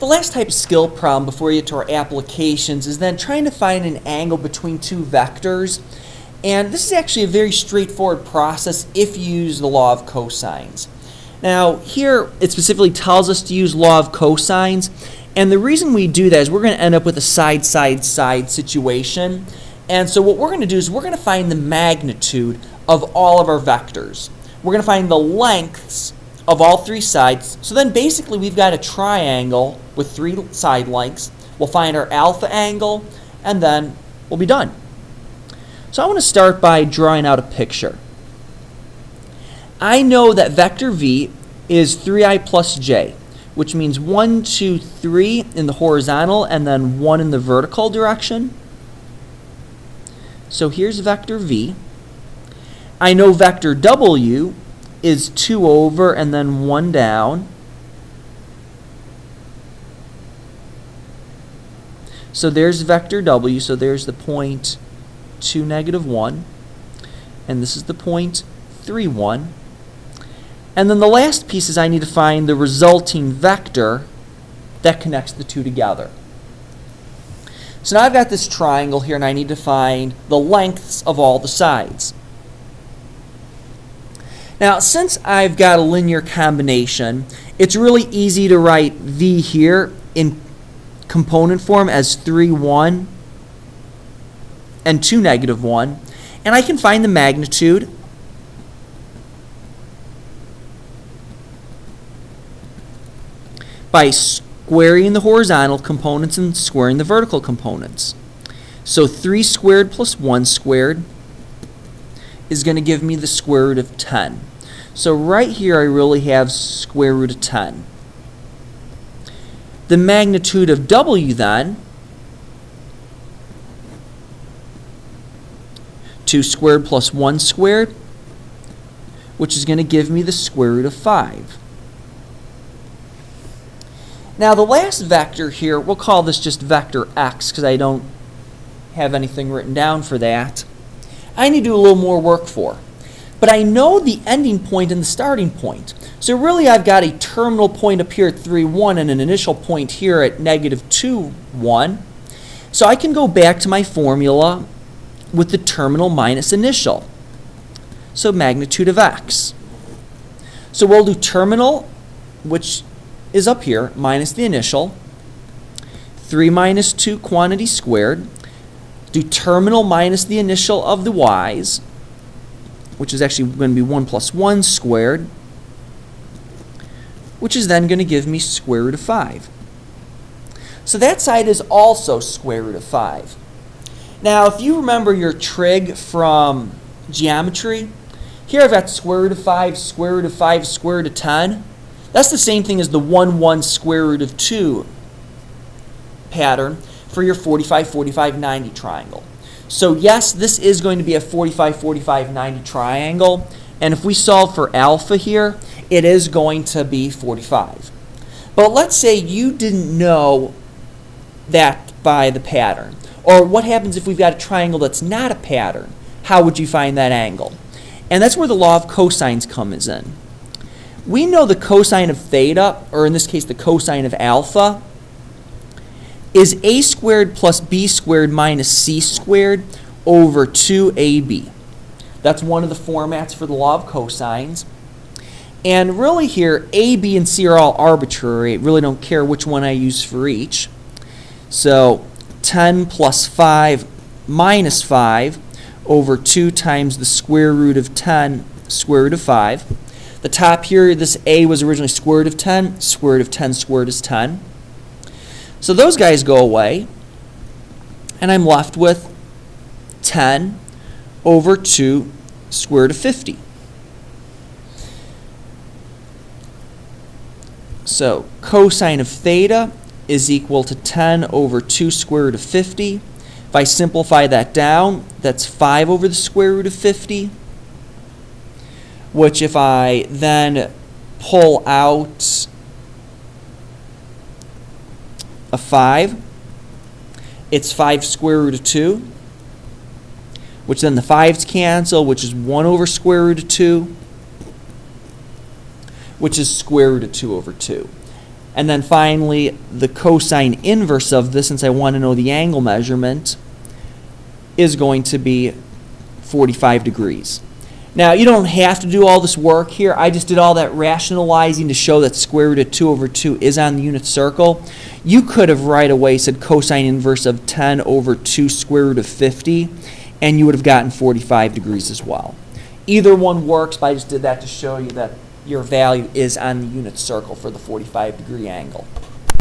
The last type of skill problem before we get to our applications is then trying to find an angle between two vectors. And this is actually a very straightforward process if you use the law of cosines. Now here it specifically tells us to use law of cosines, and the reason we do that is we're going to end up with a side-side-side situation. And so what we're going to do is we're going to find the magnitude of all of our vectors. We're going to find the lengths of all three sides. So then basically we've got a triangle with three side lengths. We'll find our alpha angle, and then we'll be done. So I want to start by drawing out a picture. I know that vector v is 3i plus j, which means 1, 2, 3 in the horizontal and then 1 in the vertical direction. So here's vector v. I know vector w is 2 over and then 1 down. So there's vector w, so there's the point 2, negative 1, and this is the point 3, 1. And then the last piece is I need to find the resulting vector that connects the two together. So now I've got this triangle here, and I need to find the lengths of all the sides. Now, since I've got a linear combination, it's really easy to write v here in component form as 3, 1 and 2, negative 1. And I can find the magnitude by squaring the horizontal components and squaring the vertical components. So 3 squared plus 1 squared is going to give me the square root of 10. So right here I really have square root of 10. The magnitude of w then, 2 squared plus 1 squared, which is going to give me the square root of 5. Now the last vector here, we'll call this just vector x because I don't have anything written down for that. I need to do a little more work for. But I know the ending point and the starting point. So really I've got a terminal point up here at 3, 1 and an initial point here at negative 2, 1. So I can go back to my formula with the terminal minus initial. So magnitude of x. So we'll do terminal, which is up here, minus the initial. 3 minus 2 quantity squared. Do terminal minus the initial of the y's, which is actually going to be 1 plus 1 squared, which is then going to give me square root of 5. So that side is also square root of 5. Now, if you remember your trig from geometry, here I've got square root of 5, square root of 5, square root of 10. That's the same thing as the 1, 1 square root of 2 pattern for your 45, 45, 90 triangle. So yes, this is going to be a 45, 45, 90 triangle. And if we solve for alpha here, it is going to be 45. But let's say you didn't know that by the pattern. Or what happens if we've got a triangle that's not a pattern? How would you find that angle? And that's where the law of cosines comes in. We know the cosine of theta, or in this case the cosine of alpha, is a squared plus b squared minus c squared over 2ab. That's one of the formats for the law of cosines. And really here, a, b, and c are all arbitrary. I really don't care which one I use for each. So 10 plus 5 minus 5 over 2 times the square root of 10 square root of 5. The top here, this a was originally square root of 10. Square root of 10 squared is 10. So those guys go away, and I'm left with 10 over 2 square root of 50. So cosine of theta is equal to 10 over 2 square root of 50. If I simplify that down, that's 5 over the square root of 50, which if I then pull out a 5, it's 5 square root of 2, which then the 5's cancel, which is 1 over square root of 2, which is square root of 2 over 2. And then finally, the cosine inverse of this, since I want to know the angle measurement, is going to be 45 degrees. Now, you don't have to do all this work here. I just did all that rationalizing to show that square root of 2 over 2 is on the unit circle. You could have right away said cosine inverse of 10 over 2 square root of 50, and you would have gotten 45 degrees as well. Either one works, but I just did that to show you that your value is on the unit circle for the 45-degree angle.